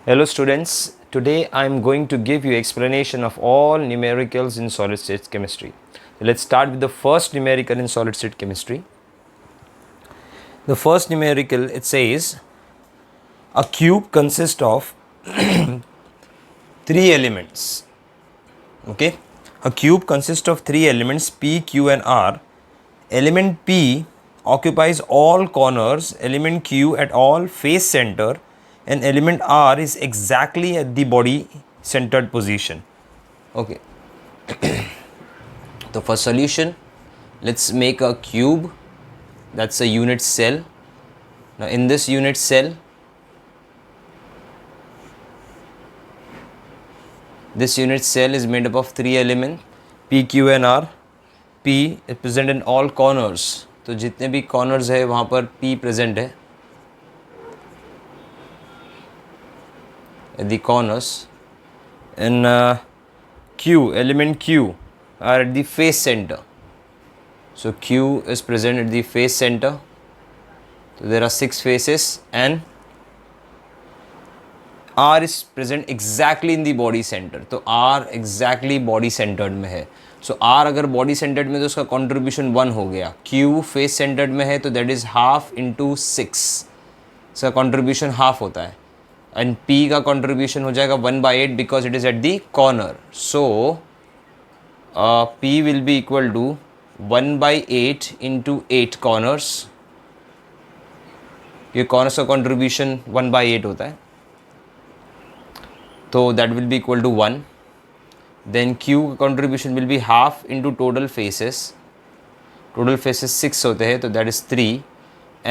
Hello students, today I am going to give you explanation of all numericals in solid state chemistry. Let's start with the first numerical in solid state chemistry. The first numerical, it says a cube consists of three elements. Okay, a cube consists of three elements P, Q and R. Element P occupies all corners, element Q at all face center, and element R is exactly at the body centered position. Okay. So for solution, let's make a cube. That's a unit cell. Now in this unit cell, this unit cell is made up of three elements P, Q and R. P is present in all corners. तो जितने भी corners है वहाँ पर P present है. At the corners, and Q, element Q are at the face center. So Q is present at the face center. So there are 6 faces, and R is present exactly in the body center. तो R exactly body centered में है. So R अगर body centered में तो उसका contribution 1 हो गया. Q face centered में है तो that is half into 6. इसका contribution half होता है. And P का contribution हो जाएगा 1/8 because it is at the corner. So P will be equal to 1/8 into 8 corners. ये corners का contribution 1/8 होता है. तो that will be equal to 1. Then Q contribution will be half into total faces. Total faces 6 होते हैं तो that is 3.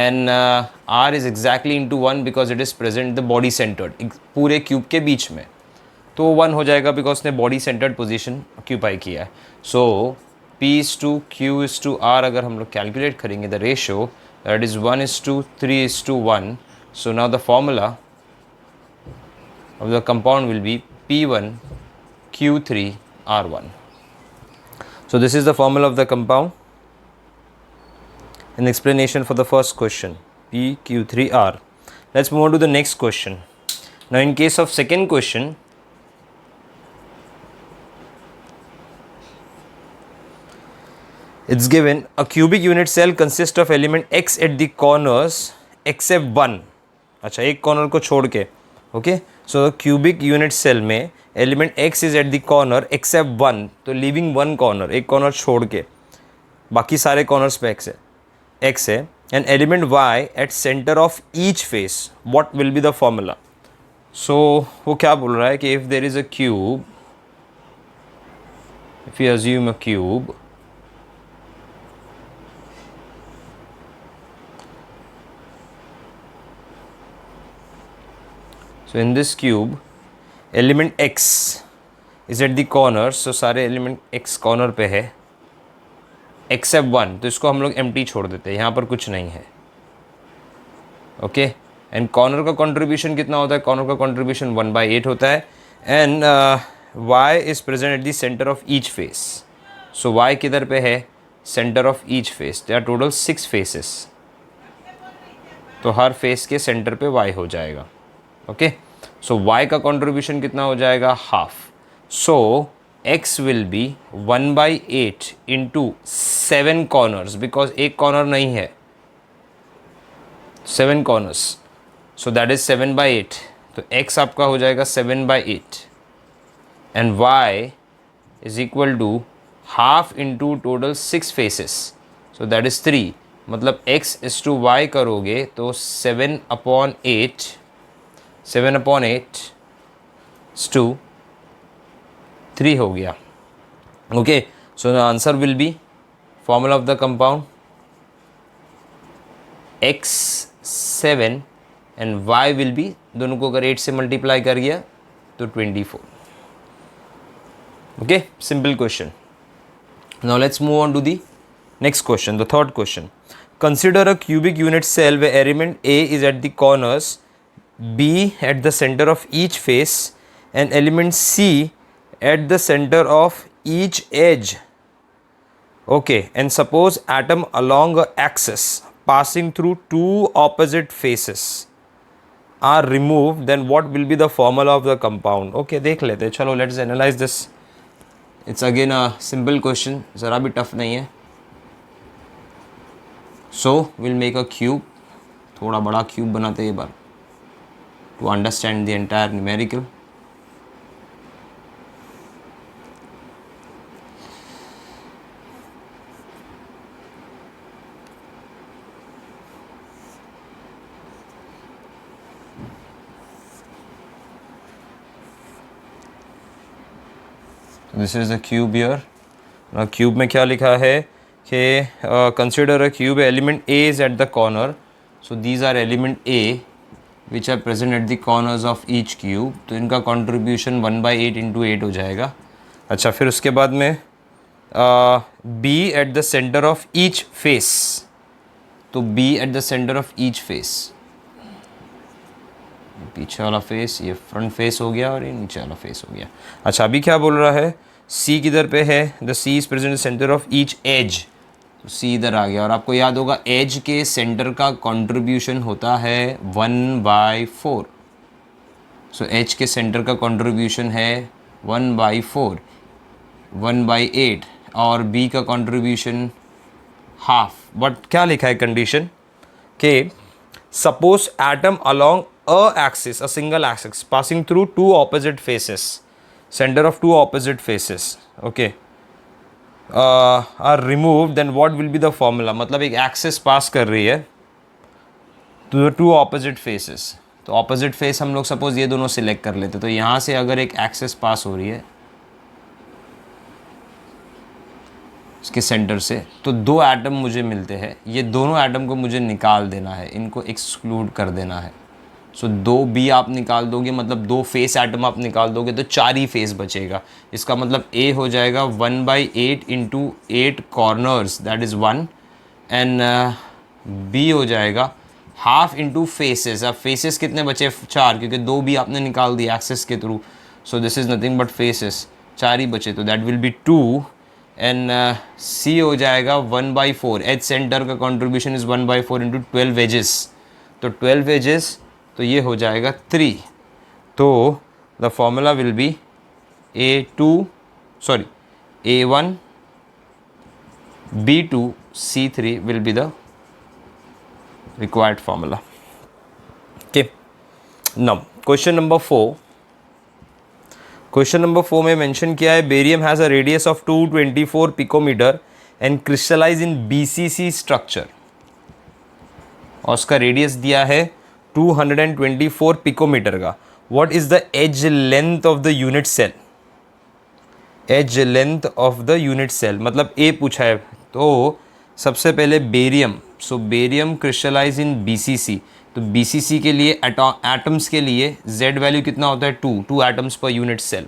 And R is exactly into 1 because it is present the body centered. पूरे cube के बीच में तो 1 हो जाएगा because उसने body centered position occupy किया है. So P is to Q is to R अगर हम लोग calculate करेंगे the ratio, that is 1:3:1. So now the formula of the compound will be P1 Q3 R1. So this is the formula of the compound. An explanation for the first question, P, Q, 3, R. Let's move on to the next question. Now in case of second question, it's given a cubic unit cell consists of element X at the corners except 1. अच्छा एक corner को छोड़ के. Okay, so cubic unit cell में element X is at the corner except 1. तो leaving one corner, एक corner छोड़ के बाकी सारे corners पे X है, and element Y at center of each face. What will be the formula? So वो क्या बोल रहा है कि if there is a cube, if we assume a cube, so in this cube element X is at the corner. So सारे element X corner पे है accept 1, तो इसको हम लोग एम्प्टी छोड़ देते हैं, यहाँ पर कुछ नहीं है. ओके, एंड कॉर्नर का कंट्रीब्यूशन कितना होता है? कॉर्नर का कंट्रीब्यूशन 1/8 होता है. And y is present at the centre of each face. So y किधर पे है? Centre of each face. They are total 6 faces, तो हर फेस के सेंटर पे y हो जाएगा. ओके, सो y का कंट्रीब्यूशन कितना हो जाएगा? Half. So X will be 1/8 into 7 corners because एक corner नहीं है, 7 corners. So that is 7/8. तो X आपका हो जाएगा 7/8 and Y is equal to half into total 6 faces. So that is 3. मतलब X is to Y करोगे तो 7/8 is to 3 हो गया. Okay, so the answer will be formula of the compound X 7 and Y will be, दोनों को अगर 8 से multiply कर गया तो 24. Okay, simple question. Now let's move on to the next question, the third question. Consider a cubic unit cell where element A is at the corners, B at the centre of each face and element C at the center of each edge. Okay, and suppose atom along a axis passing through two opposite faces. Are remove then what will be the formula of the compound. Okay, देख लेते हैं. चलो let's analyze this. It's again a simple question, ज़रा भी tough नहीं है. So will make a cube. थोड़ा बड़ा क्यूब बनाते हैं ये बार to understand the entire numerical. This is a cube here. Cube में क्या लिखा है कि consider a cube, element A is at the corner. So these are element A which are present at the corners of each cube. तो इनका contribution 1/8 into 8 हो जाएगा. अच्छा, फिर उसके बाद में B at the centre of each face. तो B at the centre of each face, पीछे वाला फेस, ये फ्रंट फेस हो गया और ये नीचे वाला फेस हो गया. अच्छा, अभी क्या बोल रहा है, सी किधर पे है, the C is present centre of each edge. तो सी इधर आ गया. और आपको याद होगा एज के सेंटर का कंट्रीब्यूशन होता है 1/4. सो एज के सेंटर का कंट्रीब्यूशन है 1/4, 1/8. और बी का कंट्रीब्यूशन हाफ. बट क्या लिखा है कंडीशन के suppose atom along a axis, a single axis passing through two opposite faces, center of two opposite faces, okay, are removed, then what will be the formula. मतलब एक axis pass कर रही है to the two opposite faces. तो opposite face हम लोग suppose ये दोनों सिलेक्ट कर लेते. तो यहाँ से अगर एक axis पास हो रही है इसके सेंटर से, तो दो एटम मुझे मिलते हैं. ये दोनों एटम को मुझे निकाल देना है, इनको एक्सक्लूड कर देना है. सो दो बी आप निकाल दोगे, मतलब दो फेस एटम आप निकाल दोगे, तो 4 ही फेस बचेगा. इसका मतलब ए हो जाएगा 1/8 into 8 corners, that is 1. And B हो जाएगा हाफ इंटू फेसेस. अब फेसेस कितने बचे, 4, क्योंकि दो बी आपने निकाल दिया एक्सेस के through. So this is nothing but faces, 4 ही बचे, तो दैट विल बी 2. एंड सी हो जाएगा 1/4. एज सेंटर का कॉन्ट्रीब्यूशन इज़ 1/4 इंटू 12 एजेस. तो 12 एजेस, तो ये हो जाएगा 3. तो the formula will be A1 B2 C3 will be the required formula. Okay, now question number 4. Question number 4 में मेंशन किया है barium has a radius of 224 picometre and crystallize in BCC structure. और उसका रेडियस दिया है 224 picometre का. What is the edge length of the unit cell. Edge length of the unit cell मतलब A पूछा है. तो सबसे पहले barium. So barium crystallize in BCC. तो BCC के लिए एटम्स के लिए Z वैल्यू कितना होता है, 2 atoms per unit cell.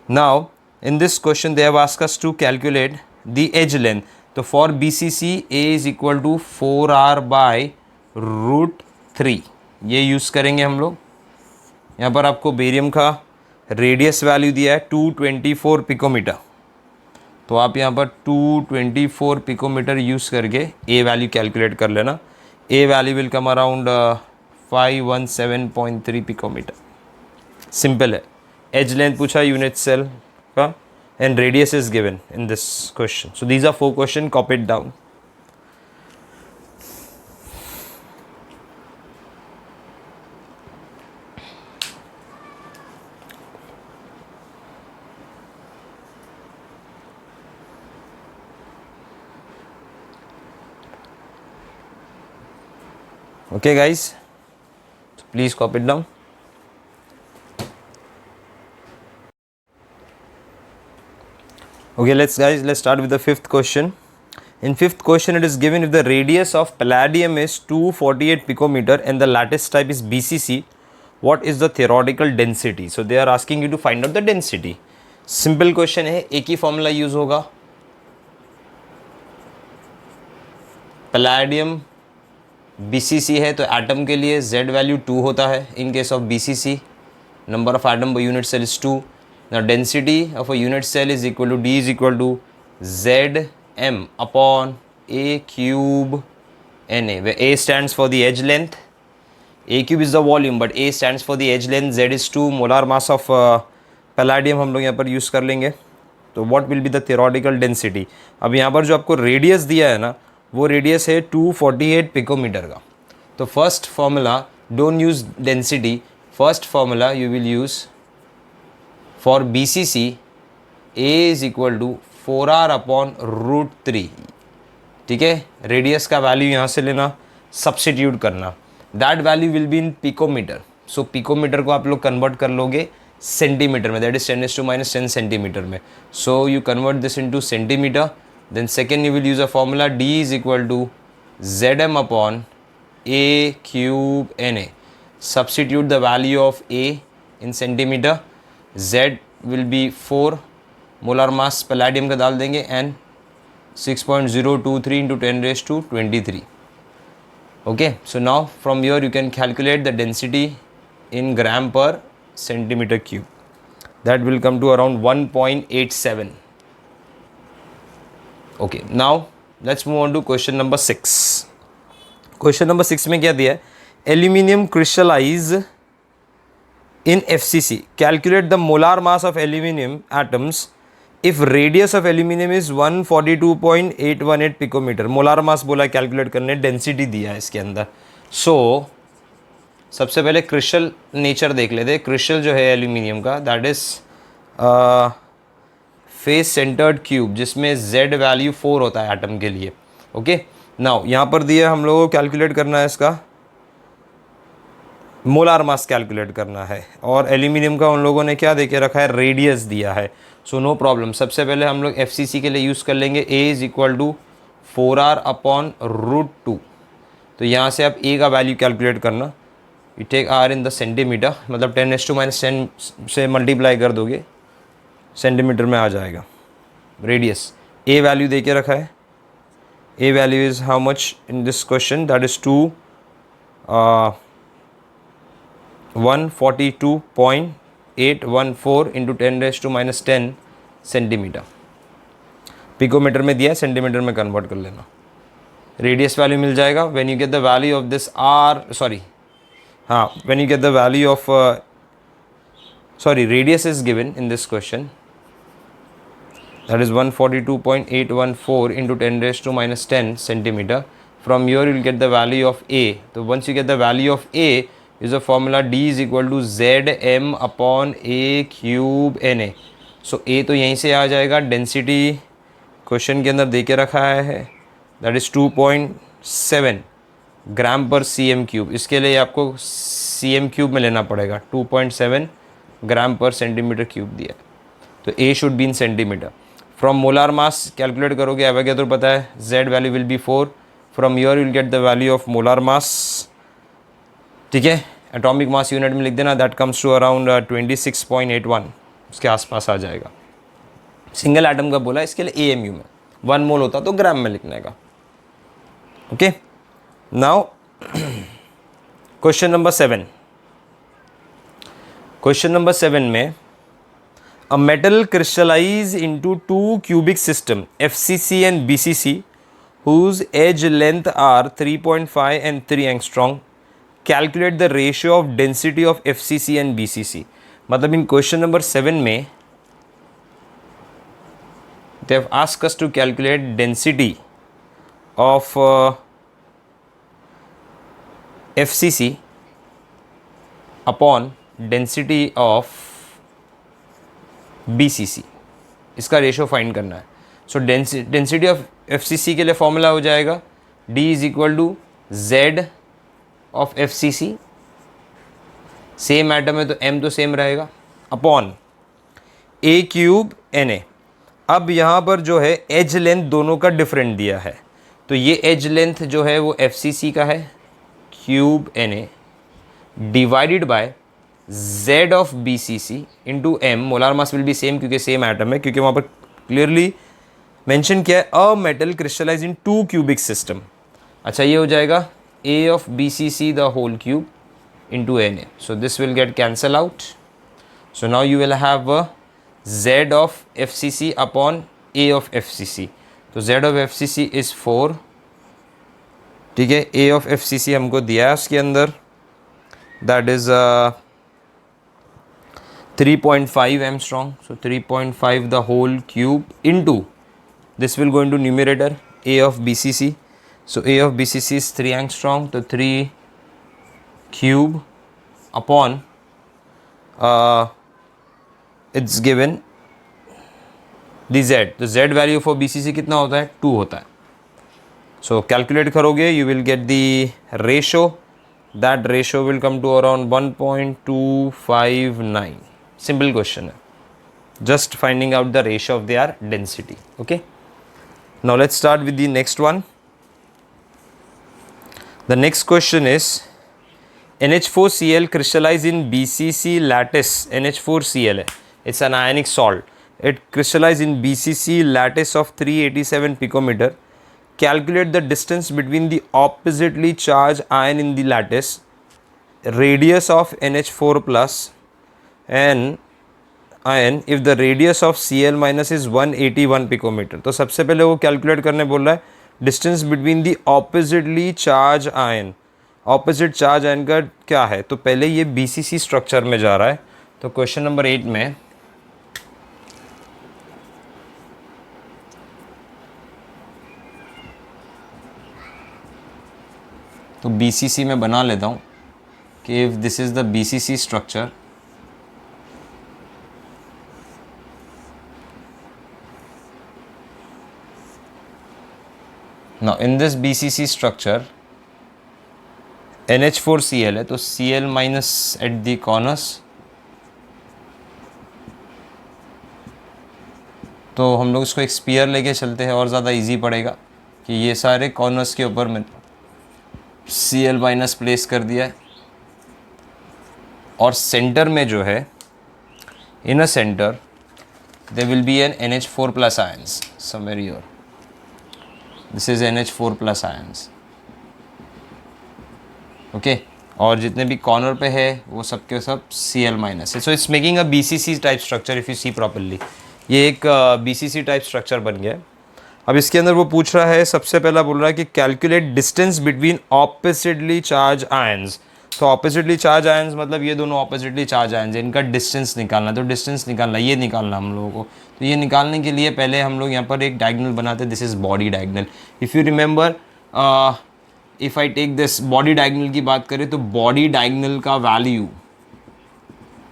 Now in this question they have asked us to calculate the edge length. तो for BCC A is equal to 4r/√3. ये यूज़ करेंगे हम लोग. यहाँ पर आपको बेरियम का रेडियस वैल्यू दिया है 224 पिकोमीटर. तो आप यहाँ पर 224 पिकोमीटर यूज़ करके ए वैल्यू कैलकुलेट कर लेना. A value will come around 517.3 picometre. Simple है. एज लेंथ पूछा यूनिट सेल का and radius is given in this question. So these are 4 question, copy it down. Okay guys, so please copy it down. Okay, let's start with the 5th question. In 5th question it is given if the radius of palladium is 248 picometer and the lattice type is BCC, what is the theoretical density? So they are asking you to find out the density. Simple question है, एक ही formula use होगा. Palladium BCC है तो atom के लिए Z value 2 होता है. In case of BCC number of atom per unit cell is 2. Now density of a unit cell is equal to D is equal to ZM upon A cube NA, where A stands for the edge length, A cube is the volume but A stands for the edge length, Z is 2, molar mass of palladium हम लोग यहाँ पर use कर लेंगे. तो what will be the theoretical density. अब यहाँ पर जो आपको रेडियस दिया है ना, वो रेडियस है 248 पिकोमीटर का. तो first formula, don't use density, first formula you will use for BCC, A is equal to 4R upon √3. ठीक है, रेडियस का वैल्यू यहाँ से लेना, सब्स्टिट्यूट करना, that value will be in picometre. So picometre को आप लोग कन्वर्ट कर लोगे सेंटीमीटर में, दैट इज 10⁻⁻10 सेंटीमीटर में. So you convert this into centimetre. Then second you will use a formula, D is equal to ZM upon A cube NA. Substitute the value of A in centimetre. Z will be 4, molar mass palladium का डाल देंगे, and 6.023 into 10⁻23. Okay, so now from here you can calculate the density in gram per centimeter cube. That will come to around 1.87. Okay, now let's move on to question number 6. Question number 6 में क्या दिया है? Aluminium crystallize in FCC. Calculate the molar mass of aluminium atoms if radius of aluminium is 142.818 picometre. Molar mass बोला calculate करने, density दिया है इसके अंदर. सो सबसे पहले क्रिस्टल नेचर देख लेते. क्रिस्टल जो है एल्यूमिनियम का, that is face centred cube, जिसमें Z वैल्यू 4 होता है एटम के लिए. ओके, नाउ यहाँ पर दिया हम लोगों को कैलकुलेट करना है इसका मोलार मास कैलकुलेट करना है, और एल्यूमिनियम का उन लोगों ने क्या दे के रखा है, रेडियस दिया है. So no problem. सबसे पहले हम लोग FCC के लिए यूज़ कर लेंगे A is equal to 4R upon √2. तो यहाँ से आप A का वैल्यू कैलकुलेट करना. You take R in the centimetre, मतलब 10⁻10 से मल्टीप्लाई कर दोगे, सेंटीमीटर में आ जाएगा. रेडियस A वैल्यू दे के रखा है. A value is how much in this question, that is 142.814 into 10⁻10 centimetre. Picometre में दिया है, सेंटीमीटर में कन्वर्ट कर लेना. रेडियस वैल्यू मिल जाएगा. When you get the value of this when you get the value of radius is given in this question, that is 142.814 into 10⁻10 centimetre. From your you will get the value of A. तो once you get the value of A is a formula, D is equal to ZM upon A cube NA. So A तो यहीं से आ जाएगा. Density question के अंदर दे के रखा है, दैट इज़ 2.7 ग्राम पर CM क्यूब. इसके लिए आपको CM क्यूब में लेना पड़ेगा. 2.7 ग्राम पर सेंटीमीटर क्यूब दिया है, तो A should be in centimetre. From molar mass calculate करोगे, एवोगैड्रो पता है, Z value will be 4. From your will get the value of molar mass. ठीक है, एटॉमिक मास यूनिट में लिख देना, दैट कम्स टू अराउंड 26.81, उसके आसपास आ जाएगा. सिंगल एटम का बोला, इसके लिए AMU में 1 मोल होता तो ग्राम में लिखने का. Okay, now question number 7. Question number 7 में, a metal crystallize into 2 cubic system FCC and BCC whose edge length are 3.5 and 3 angstrom. Calculate the ratio of density of FCC and BCC. मतलब इन question number 7 में they have asked us to calculate density of FCC upon density of BCC. इसका ratio find करना है. सो density of FCC के लिए formula हो जाएगा, D is equal to Z of FCC. Same atom है तो M तो सेम रहेगा, अपॉन A क्यूब NA. अब यहाँ पर जो है एज लेंथ दोनों का डिफरेंट दिया है, तो ये एज लेंथ जो है वो FCC का है, cube NA, divided by Z of BCC into M. Molar mass will be same क्योंकि सेम एटम है, क्योंकि वहाँ पर क्लियरली मेंशन किया है a metal crystallise in 2 cubic system. अच्छा, ये हो जाएगा A of BCC the whole cube into NA. So this will get cancel out. So now you will have Z of FCC upon A of FCC. तो Z of FCC is 4. ठीक है, A of FCC हमको दिया है उसके अंदर that is 3.5 Armstrong. So 3.5 the whole cube into, this will go into numerator, A of BCC. So A of BCC is 3 Armstrong, so 3 cube upon it's given the Z. तो Z value for BCC कितना होता है? 2 होता है. So calculate करोगे, you will get the ratio. That ratio will come to around 1.259. Simple question है. Just finding out the ratio of their density. Okay. Now let's start with the next one. The next question is NH4Cl crystallize in BCC lattice. NH4Cl है. It's an ionic salt. It crystallized in BCC lattice of 387 picometer. Calculate the distance between the oppositely charged ion in the lattice, radius of NH4 plus and ion if the radius of Cl minus is 181 picometer. तो सबसे पहले वो calculate करने बोल रहा है distance between दी oppositely charge ion. Opposite charge ion का क्या है? तो पहले ये BCC स्ट्रक्चर में जा रहा है. तो क्वेश्चन नंबर 8 में तो BCC में बना लेता हूँ कि if this is the BCC structure, now in this BCC structure NH4Cl है, तो Cl minus at the corners. तो हम लोग इसको एक स्पीयर लेके चलते हैं और ज़्यादा इजी पड़ेगा कि ये सारे कॉर्नर्स के ऊपर में Cl माइनस प्लेस कर दिया है और सेंटर में जो है, in a centre there will be an NH4 plus ions somewhere here. This is NH4 plus ions. Okay और जितने भी कॉर्नर पे है वो सब के सब Cl माइनस है. So it's making a BCC type structure if you see properly. ये एक BCC टाइप स्ट्रक्चर बन गया है. अब इसके अंदर वो पूछ रहा है, सबसे पहला बोल रहा है कि calculate distance between oppositely charge ions. तो ऑपोजिटली चार्ज आयंस मतलब ये दोनों ऑपोजिटली चार्ज आयंस, इनका डिस्टेंस निकालना. तो डिस्टेंस निकालना, ये निकालना हम लोगों को. तो ये निकालने के लिए पहले हम लोग यहाँ पर एक डायगोनल बनाते हैं. This is body diagonal. If you remember, if I take this body diagonal की बात करें तो बॉडी डायगोनल का वैल्यू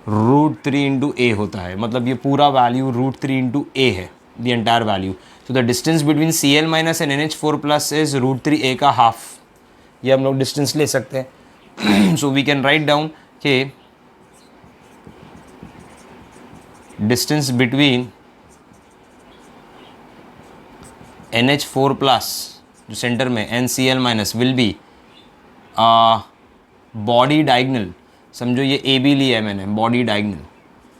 √3 इंटू ए होता है. मतलब ये पूरा वैल्यू √3 इंटू ए है, द एंटायर वैल्यू. तो the distance between Cl minus and NH4 plus is √3 a का हाफ. ये हम लोग डिस्टेंस ले सकते हैं. So we can write down कि डिस्टेंस बिटवीन NH4 प्लस जो सेंटर में and Cl minus will be body diagonal. समझो ये AB लिया है मैंने, body diagonal.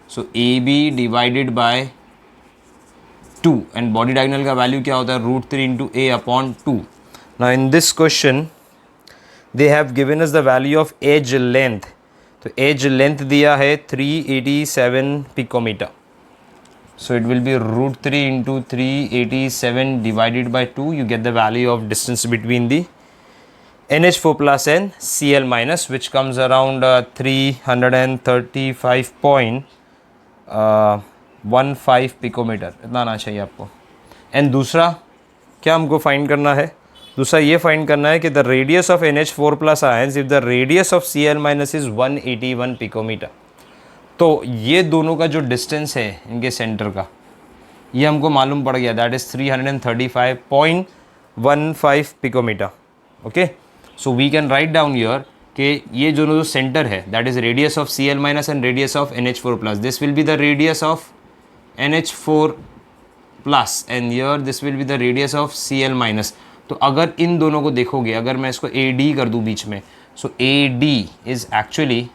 So AB divided by 2 and body diagonal का वैल्यू क्या होता है? √3 into a upon 2. Now in this question they have given us the value of edge length. तो एज लेंथ दिया है 387 picometre. So it will be √3 into 387 divided by 2. You get the value of distance between the NH4 plus and Cl minus, which comes around 335.15 picometre. इतना आना चाहिए आपको. And दूसरा क्या हमको फाइंड करना है? दूसरा ये फाइंड करना है कि the radius of NH4 plus ions if the radius of Cl minus is 181 picometre. तो ये दोनों का जो डिस्टेंस है इनके सेंटर का, ये हमको मालूम पड़ गया. That is 335.15 picometre. Okay, so we can write down here कि ये जो सेंटर है that is radius of Cl minus and radius of NH4 plus. This will be the radius of NH4 plus and here this will be the radius of Cl minus. तो अगर इन दोनों को देखोगे, अगर मैं इसको AD कर दूँ बीच में, so AD is actually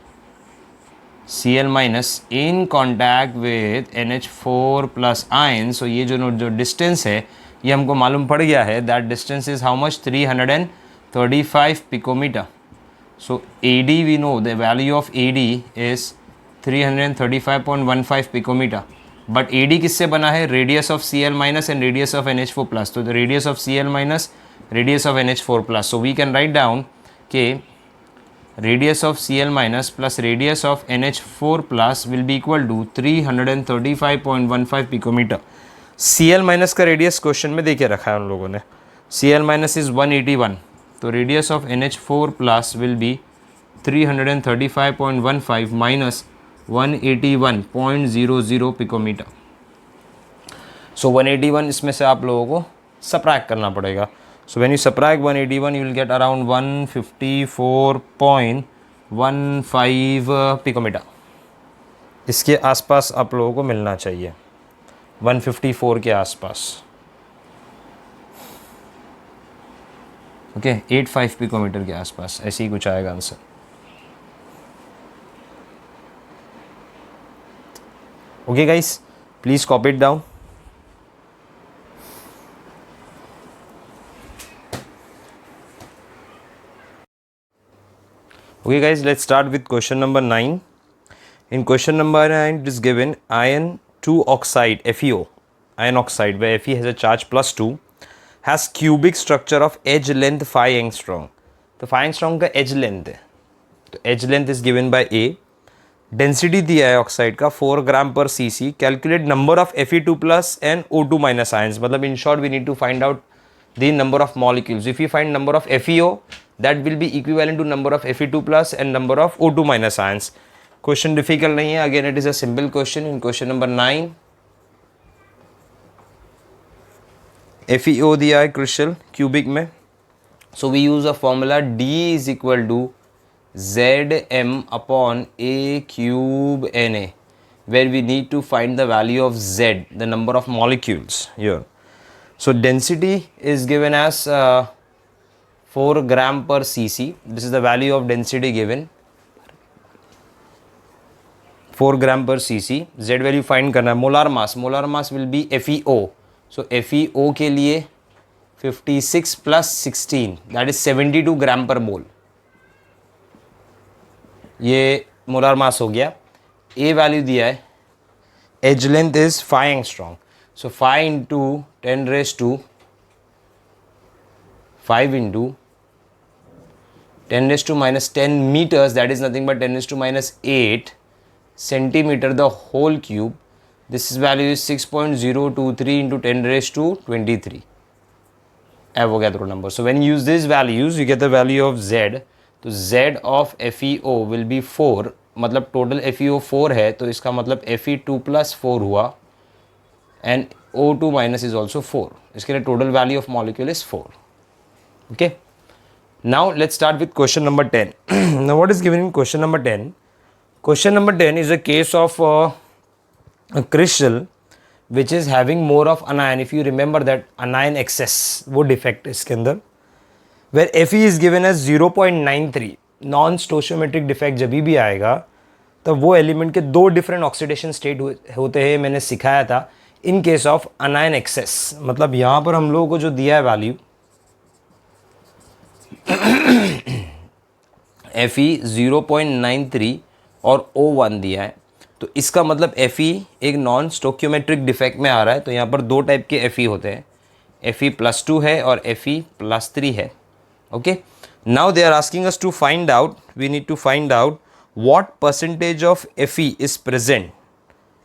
Cl minus in contact with NH4 plus ion. So ये जो डिस्टेंस है ये हमको मालूम पड़ गया है. That distance is how much? 335 picometer. So AD, we know the value of AD is 335.15 picometer. But AD किससे बना है? Radius of Cl minus and radius of NH4 plus. तो the radius of Cl minus, radius of NH4 plus. So we can write down कि radius of Cl minus plus radius of NH4 plus will be equal to 335.15 picometer. Cl minus का radius question में देके रखा है उन लोगों ने. Cl minus is 181, तो radius of NH4 plus will be 335.15 minus 181.00 picometre. So 181 इसमें से आप लोगों को सब्ट्रैक्ट करना पड़ेगा. So when you subtract 181, you will get around 154.15 picometer. इसके आसपास आप लोगों को मिलना चाहिए, 154 के आसपास. ओके, 85 पिकोमीटर के आसपास ऐसे ही कुछ आएगा answer. Okay guys, please copy it down. Okay guys, let's start with question number 9. In question number 9 it is given iron 2 oxide FeO, iron oxide where Fe has a charge +2, has cubic structure of edge length 5 angstrom. तो 5 angstrom का edge length है, तो edge length is given by A. Density दिया है oxide का 4 ग्राम पर cc. Calculate number of Fe2 plus and O2 minus ions. मतलब in short we need to find out the number of molecules. If we find number of FeO, that will be equivalent to number of Fe2 plus and number of O2 minus ions. Question difficult नहीं है. Again it is a simple question. In question number 9 FeO दिया है crystal cubic में. So we use a formula D is equal to Zm upon A cube Na, where we need to find the value of Z, the number of molecules here. So density is given as 4 gram per cc. This is the value of density given, 4 gram per cc. Z value find करना है. Molar mass will be FeO. So FeO के लिए 56 plus 16, that is 72 gram per mole. ये molar mass हो गया. A value दिया है, edge length is 5 angstrom. So 5 into 10 raised to 5 into 10 raised to minus 10 meters, that is nothing but 10 raised to minus 8 centimeter the whole cube. This value is 6.023 into 10 raised to 23. Avogadro number. So when you use these values, you get the value of Z. तो Z of FeO will be 4. मतलब total FeO 4 है, तो इसका मतलब Fe2 plus 4 हुआ and O2 minus is also 4. इसके लिए total value of molecule is 4. Okay. Now let's start with question number 10. Now what is given in question number 10? Question number 10 is a case of a crystal which is having more of anion. If you remember that anion excess, वो defect इसके अंदर, where Fe is given as 0.93. Non stoichiometric defect जब भी आएगा तब वो element के दो डिफरेंट ऑक्सीडेशन स्टेट होते हैं, मैंने सिखाया था in case of anion excess. मतलब यहाँ पर हम लोगों को जो दिया है वैल्यू Fe 0.93 और O1 दिया है, तो इसका मतलब Fe एक नॉन स्टोकियोमेट्रिक डिफेक्ट में आ रहा है. तो यहाँ पर दो टाइप के Fe होते हैं, Fe+2 है और Fe+3 है. Okay, now they are asking us to find out, we need to find out what percentage of Fe is present,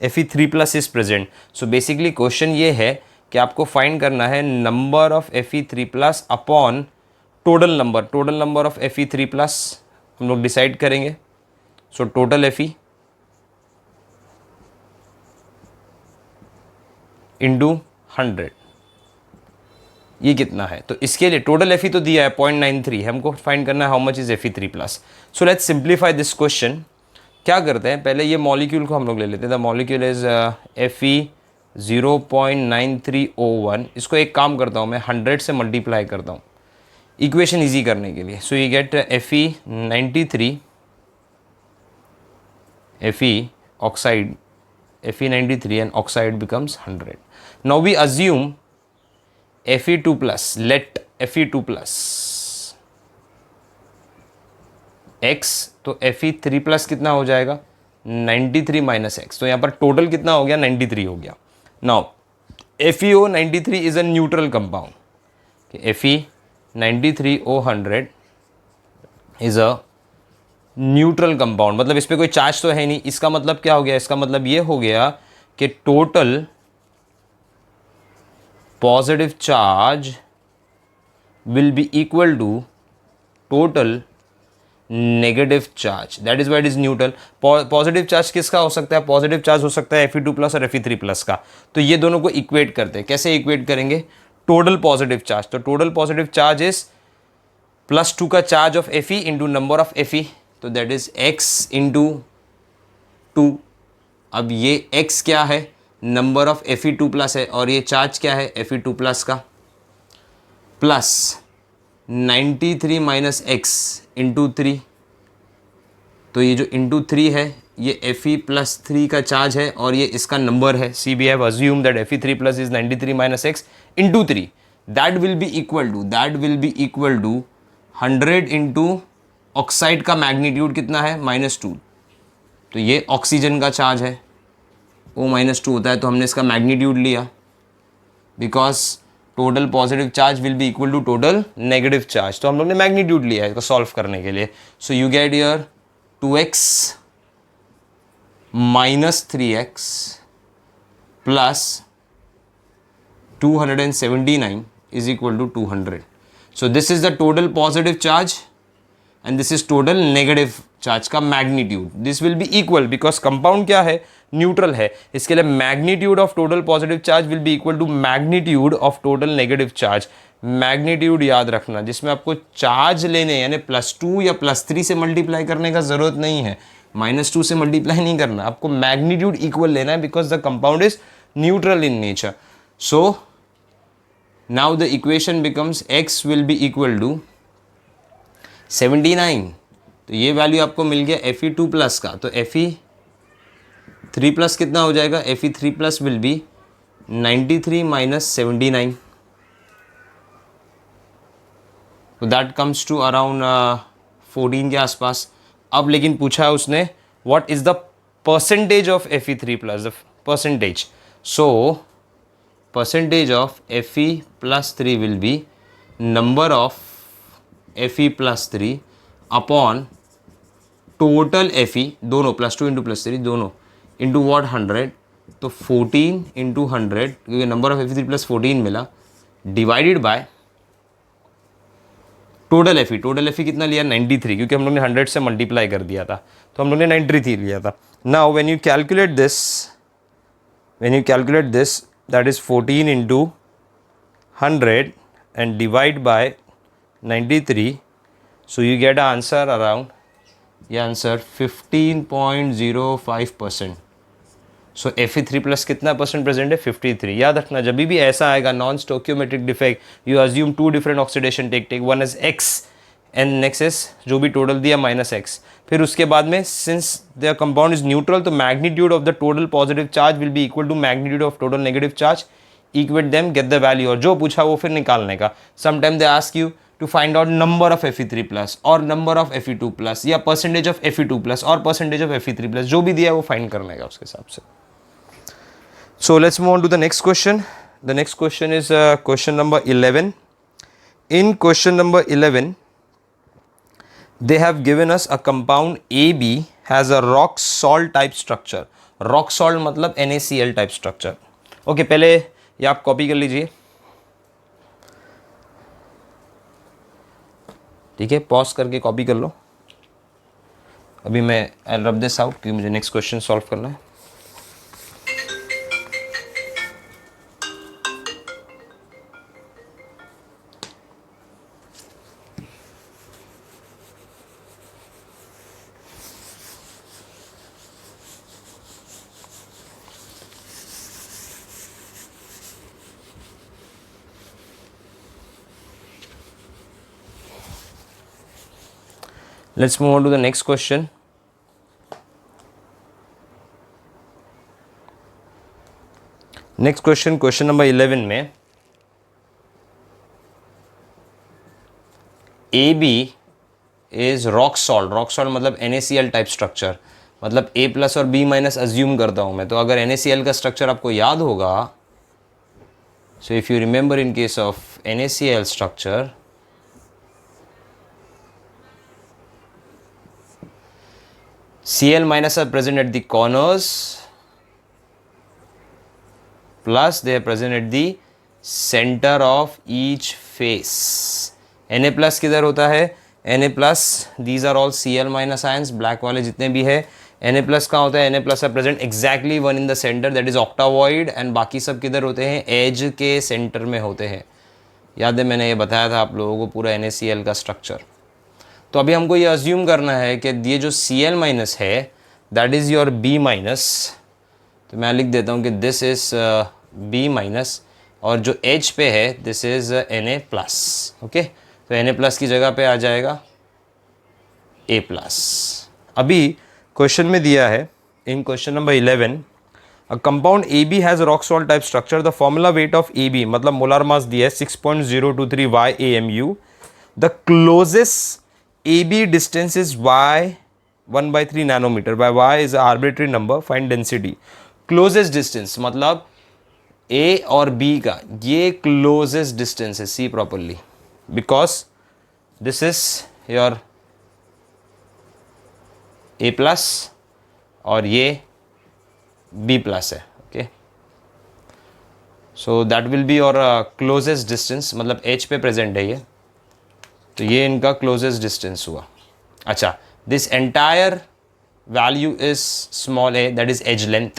Fe3 plus is present. So basically question ये है कि आपको फाइंड करना है number of Fe3 plus upon total number of Fe3 plus हम लोग decide करेंगे. So total Fe into 100, ये कितना है. तो इसके लिए टोटल Fe तो दिया है 0.93, हमको फाइंड करना है how much is Fe3 plus. So let's simplify this question. क्या करते हैं, पहले ये मॉलिक्यूल को हम लोग ले लेते हैं. The molecule is Fe 0.93O1. इसको एक काम करता हूँ मैं, 100 से मल्टीप्लाई करता हूँ इक्वेशन ईजी करने के लिए. So you gate Fe93 Fe oxide Fe93 and oxide becomes 100. Now we assume Fe2 plus, let Fe2 plus x, तो Fe3 plus कितना हो जाएगा 93 माइनस x. तो यहाँ पर टोटल कितना हो गया 93 हो गया. Now FeO 93 is a neutral compound. Fe93O100 is a neutral compound, मतलब इस पर कोई चार्ज तो है नहीं। इसका मतलब क्या हो गया, इसका मतलब ये हो गया कि total positive charge will be equal to total negative charge, that is white is neutral. Positive charge किसका हो सकता है, पॉजिटिव चार्ज हो सकता है Fe2 प्लस और Fe3 प्लस का। तो ये दोनों को इक्वेट करते हैं, कैसे इक्वेट करेंगे, टोटल पॉजिटिव चार्ज। तो टोटल पॉजिटिव चार्ज इज +2 का charge of Fe into number of Fe, तो दैट इज x इंटू 2। अब ये x क्या है, नंबर ऑफ Fe2 प्लस है, और ये चार्ज क्या है Fe2 प्लस का, प्लस 93 माइनस एक्स इंटू 3। तो ये जो इंटू 3 है ये Fe+3 का चार्ज है और ये इसका नंबर है। See we have assume that Fe3 plus is 93 minus x into 3, that will be equal to 100 into oxide का मैग्नीट्यूड कितना है -2। तो ये ऑक्सीजन का चार्ज है, वो -2 होता है, तो हमने इसका मैग्नीट्यूड लिया, because total positive charge will be equal to total negative charge. तो हम लोग ने मैग्नीट्यूड लिया है इसको सॉल्व करने के लिए। So you get here 2x minus 3x plus 279 is equal to 200। So this is the total positive charge and this is total negative charge का magnitude. This will be equal, because compound क्या है, neutral है, इसके लिए magnitude of total positive charge will be equal to magnitude of total negative charge. Magnitude याद रखना, जिसमें आपको चार्ज लेने यानी +2 या +3 से मल्टीप्लाई करने का जरूरत नहीं है, -2 से मल्टीप्लाई नहीं करना, आपको मैग्नीट्यूड इक्वल लेना है, because the compound is neutral in nature. So now the equation becomes x will be equal to 79। तो ये वैल्यू आपको मिल गया Fe2 प्लस का, तो Fe3 प्लस कितना हो जाएगा, Fe3 plus will be 93 minus 79, तो दैट कम्स टू अराउंड 14 के आसपास। अब लेकिन पूछा है उसने what is the percentage of Fe3 plus, the percentage. So percentage of Fe+3 will be number of Fe+3 upon total Fe, दोनों +2 इंटू +3 दोनों इंटू वॉट 100, तो 14 इंटू 100, क्योंकि नंबर ऑफ Fe3 प्लस 14 मिला, divided by total Fe। Total Fe कितना लिया 93, क्योंकि हम लोग ने 100 से मल्टीप्लाई कर दिया था, तो हम लोग ने 93 लिया था। Now when you calculate this that is 14 into 100 and divide by 93, so you get an answer around, ये आंसर 15.05%। सो Fe3 प्लस कितना परसेंट प्रेजेंट है, 53। याद रखना जब भी ऐसा आएगा non stoichiometric defect, you assume 2 different oxidation take one is x and next is जो भी टोटल दिया -x। फिर उसके बाद में since the compound is neutral, तो magnitude of the total positive charge will be equal to magnitude of total negative charge, equate them, get the value, और जो पूछा वो फिर निकालने का। Sometime they ask you to find out number of Fe3 plus और number of Fe2 plus या percentage of Fe2 plus और percentage of Fe3 plus, जो भी दिया है वो फाइंड करने का उसके हिसाब से। So let's move on to the next question. The next question is question number 11. In question number 11, they have given us a compound AB has a rock salt type structure. Rock salt मतलब NaCl type structure. Okay, पहले ये आप copy कर लीजिए, ठीक है, pause करके copy कर लो। अभी मैं आई रब दिस आउट क्योंकि मुझे नेक्स्ट क्वेश्चन सॉल्व करना है। Let's move on to the next question. Next question, question number 11 में AB is rock salt. Rock salt मतलब NaCl type structure, मतलब A प्लस और B माइनस अज्यूम करता हूँ मैं। तो अगर NaCl का स्ट्रक्चर आपको याद होगा, so if you remember in case of NaCl structure, Cl minus are present at the corners plus they are present at the center of each face. Na plus किधर होता है? Na plus these are all Cl minus ions, black वाले जितने भी है Na plus कहाँ होता है? Na plus are present exactly one in the center, that is octavoid, and बाकी सब किधर होते हैं? एज के सेंटर में होते हैं. याद है मैंने ये बताया था आप लोगों को पूरा NaCl का स्ट्रक्चर. तो अभी हमको ये अज्यूम करना है कि ये जो Cl माइनस है that is your B minus. तो मैं लिख देता हूँ कि दिस इज़ B माइनस और जो H पे है this is Na plus. Okay, तो Na प्लस की जगह पे आ जाएगा A प्लस. अभी क्वेश्चन में दिया है in question number 11, a compound AB has rock salt type structure. The formula weight of AB मतलब मोलर मास दिया है 6.023 YAMU. The closest AB distance is y 1/3 nanometer. by y is an arbitrary number. Find density. Closest distance मतलब A और B का ये closest distance है. See properly because this is your A plus और ये B plus है. Okay, so that will be your closest distance मतलब H पे present है ये, तो ये इनका क्लोजेस्ट डिस्टेंस हुआ. अच्छा, this entire value is small a, that is edge length.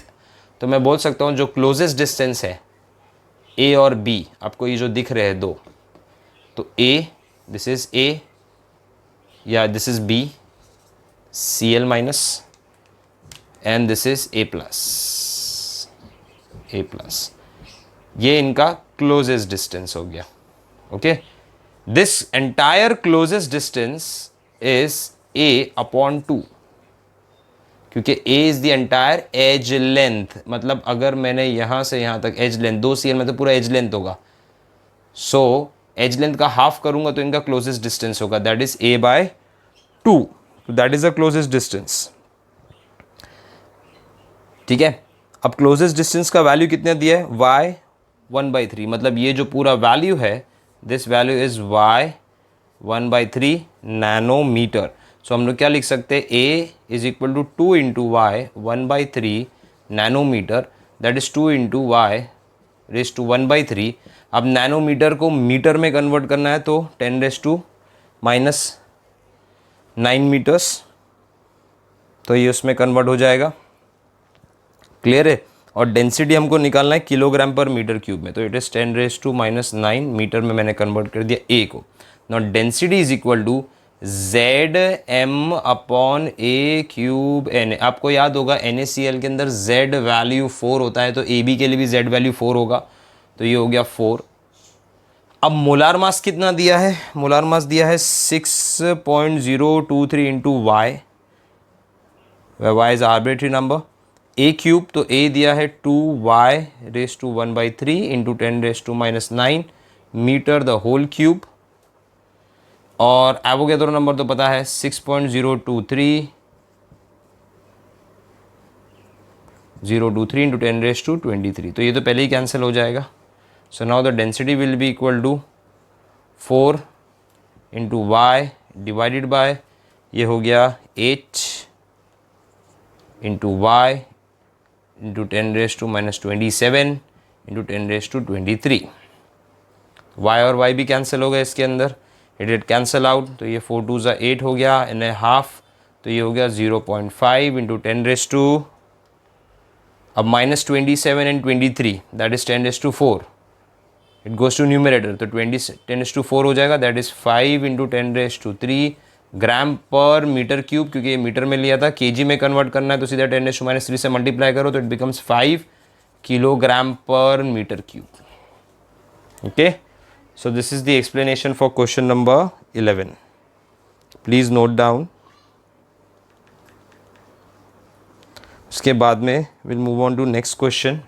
तो मैं बोल सकता हूँ जो क्लोजेस्ट डिस्टेंस है A और B, आपको ये जो दिख रहे हैं दो, तो A, दिस इज A या this is B, Cl minus, and this is A plus. ये इनका क्लोजेस्ट डिस्टेंस हो गया. Okay, this entire closest distance is A upon 2 क्योंकि A is the entire edge length. मतलब अगर मैंने यहाँ से यहाँ तक edge length 2 Cl में तो पूरा edge length होगा, so edge length का हाफ करूँगा तो इनका closest distance होगा, that is A by 2. so that is the closest distance. ठीक है, अब closest distance का वैल्यू कितना दिया है? y 1/3. मतलब ये जो पूरा वैल्यू है this value is y 1/3 nanometre. So हम लोग क्या लिख सकते हैं? A is equal to 2 into Y 1/3 nanometre, that is 2 into Y raise to 1/3. अब नैनोमीटर को मीटर में कन्वर्ट करना है तो 10⁻⁹ मीटर्स, तो ये उसमें कन्वर्ट हो जाएगा. क्लियर है? और डेंसिटी हमको निकालना है किलोग्राम पर मीटर क्यूब में, तो इट इज़ 10⁻⁹ मीटर में मैंने कन्वर्ट कर दिया A को. Not density is equal to Zm upon A cube Na. आपको याद होगा NaCl के अंदर Z वैल्यू 4 होता है, तो AB के लिए भी Z वैल्यू 4 होगा, तो ये हो गया 4. अब मोलार मास कितना दिया है? मोलार मास दिया है 6.023 into y, y is arbitrary number. A cube, तो A दिया है 2y raise to 1/3 into 10⁻⁹ metre the whole cube. और एवोगैड्रो नंबर तो पता है 6.023 इंटू 10⁻23, तो ये तो पहले ही कैंसिल हो जाएगा. So now the density will be equal to 4 into y divided by ये हो गया 8 into y into 10⁻⁻27 into 10⁻23. y और y भी कैंसिल हो गए इसके अंदर, इट कैंसिल आउट, तो ये 4 2 ज़ा 8 हो गया इन हाफ, तो ये हो गया 0.5 इंटू 10⁻, अब -27 and 23 that is 10⁻4, it goes to numerator, तो 10⁻4 हो जाएगा, दैट इज 5 इंटू 10⁻3 ग्राम पर मीटर क्यूब, क्योंकि ये मीटर में लिया था, केजी में कन्वर्ट करना है तो सीधा 10⁻³ से मल्टीप्लाई करो तो it becomes 5 kilogram per metre cube. Okay, so this is the explanation for question number 11. Please note down. उसके बाद में will move on to next question.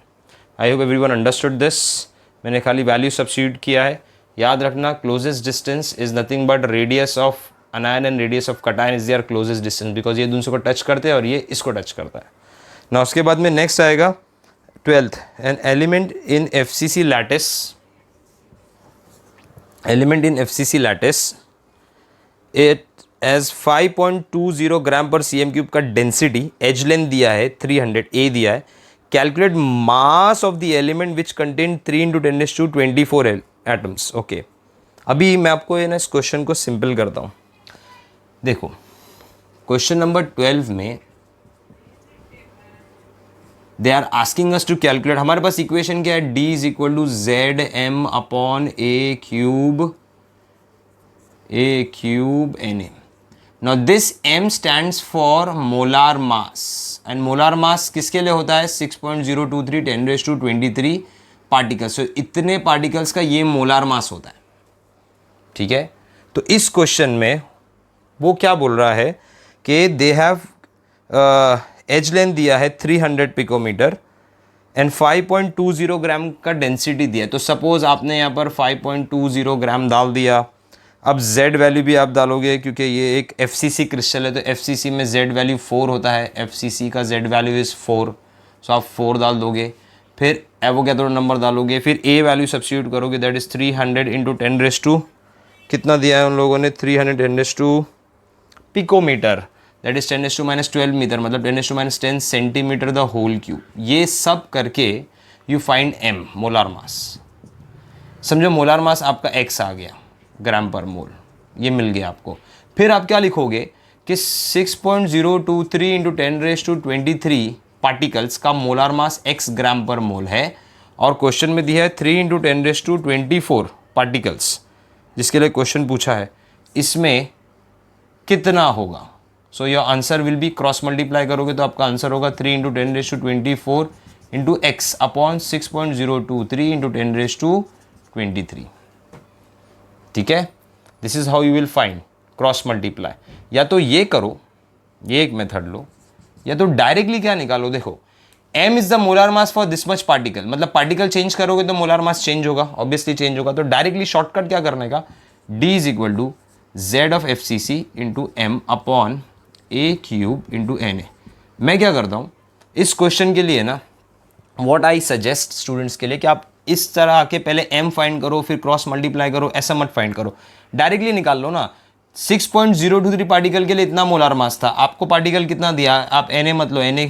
I hope everyone understood this. मैंने खाली वैल्यू सब्स्टिट्यूट किया है. याद रखना closest distance is nothing but radius of anion and radius of cation is their closest distance, because ये दूसरों को टच करते हैं और ये इसको टच करता है ना. उसके बाद में नेक्स्ट आएगा 12th, an element in FCC lattice. Element in FCC lattice, it has 5.20 gram per C M cube का डेंसिटी, एज लेंथ दिया है 300, ए दिया है, calculate mass of the element which contain 3 × 10⁻24 atoms. Okay, अभी मैं आपको ये ना इस क्वेश्चन को सिंपल करता हूँ। देखो क्वेश्चन नंबर 12 में they are asking us to calculate, हमारे पास इक्वेशन क्या है, D is equal to A cube Na। Now this M stands for molar mass and molar mass किसके लिए होता है, 6.023 10⁻23 पार्टिकल्स। तो इतने पार्टिकल्स का ये मोलार मास होता है, ठीक है। तो इस क्वेश्चन में वो क्या बोल रहा है कि दे हैव एज लेंथ दिया है 300 पिकोमीटर एंड 5.20 ग्राम का डेंसिटी दिया है। तो सपोज आपने यहाँ पर 5.20 ग्राम डाल दिया। अब Z वैल्यू भी आप डालोगे क्योंकि ये एक FCC क्रिस्टल है, तो FCC में Z वैल्यू 4 होता है, FCC का Z वैल्यू इज़ 4, सो आप 4 डाल दोगे। फिर एवोगैड्रो नंबर डालोगे, फिर A वैल्यू सब्स्टिट्यूट करोगे, दैट इज़ 300 × 10⁻, कितना दिया है उन लोगों ने, 300 10⁻, पिकोमीटर, दैट इज़ 10⁻12 मीटर, मतलब 10⁻10 सेंटीमीटर द होल क्यूब। ये सब करके यू फाइंड M, मोलार मास। समझो मोलार मास आपका X आ गया ग्राम पर मोल, ये मिल गया आपको। फिर आप क्या लिखोगे कि 6.023 × 10⁻23 पार्टिकल्स का मोलार मास X ग्राम पर मोल है, और क्वेश्चन में दिया है 3 × 10⁻24 पार्टिकल्स, जिसके लिए क्वेश्चन पूछा है, इसमें कितना होगा। So your answer will be, cross multiply करोगे तो आपका आंसर होगा 3 × 10⁻24 × X अपॉन 6.023 × 10⁻23, ठीक है। This is how you will find cross multiply. या तो ये करो, ये एक मेथड लो, या तो डायरेक्टली क्या निकालो, देखो M is the molar mass for this much particle, मतलब पार्टिकल चेंज करोगे तो मोलार मास चेंज होगा, ऑब्वियसली चेंज होगा। तो डायरेक्टली शॉर्टकट क्या करने का, D is equal to Z of FCC into M upon A cube into Na। मैं क्या करता हूँ इस क्वेश्चन के लिए ना, व्हाट आई सजेस्ट स्टूडेंट्स के लिए कि आप इस तरह आके पहले M फाइंड करो, फिर क्रॉस मल्टीप्लाई करो, ऐसा मत फाइंड करो, डायरेक्टली निकाल लो ना। 6.023 पार्टिकल के लिए इतना मोलार मास था, आपको पार्टिकल कितना दिया, आप Na मत लो, Na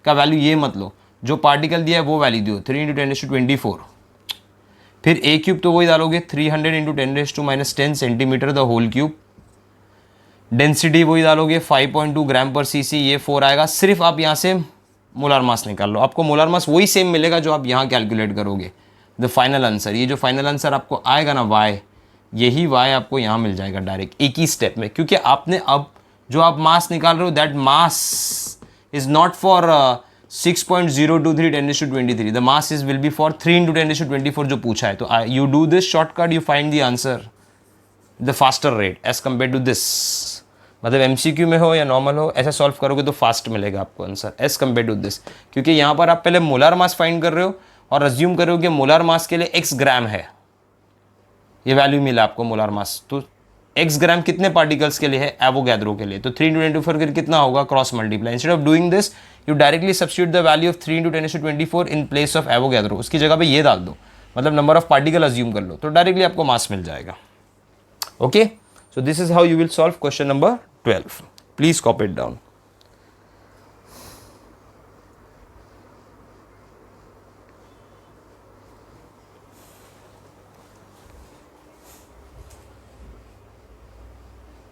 का वैल्यू ये मत लो, जो पार्टिकल दिया है वो वैल्यू दो, 3 × 10⁻24। फिर A क्यूब तो वही डालोगे, 300 × 10⁻10 centimetre the whole cube. Density वही डालोगे, 5.2 ग्राम पर सीसी, ये 4 आएगा। सिर्फ आप यहाँ से मोलार मास निकाल लो, आपको मोलार मास वही सेम मिलेगा जो आप यहाँ कैलकुलेट करोगे। द फाइनल आंसर, ये जो फाइनल आंसर आपको आएगा ना Y, यही Y आपको यहाँ मिल जाएगा डायरेक्ट एक ही स्टेप में, क्योंकि आपने अब जो आप मास निकाल रहे हो, that mass is not for 6.023 10⁻23, the mass is will be for 3 × 10⁻24 जो पूछा है। तो you do this shortcut, you find the answer the faster rate as compare to this. मतलब MCQ में हो या नॉर्मल हो, ऐसा सॉल्व करोगे तो फास्ट मिलेगा आपको answer as compare to this, क्योंकि यहाँ पर आप पहले मोलार मास फाइंड कर रहे हो और अज्यूम कर रहे हो कि मोलार मास के लिए X ग्राम है, ये वैल्यू मिला आपको मोलार मास। तो X ग्राम कितने पार्टिकल्स के लिए है, एवोगैड्रो के लिए, तो 3 × 10⁻24 कितना होगा, cross multiply. Instead of doing this you directly substitute the value of 3 × 10⁻24 in place of Avogadro, उसकी जगह पे ये डाल दो, मतलब नंबर ऑफ पार्टिकल अज्यूम कर लो, तो डायरेक्टली आपको मास मिल जाएगा। Okay, so this is how you will solve question number 12. Please copy it down.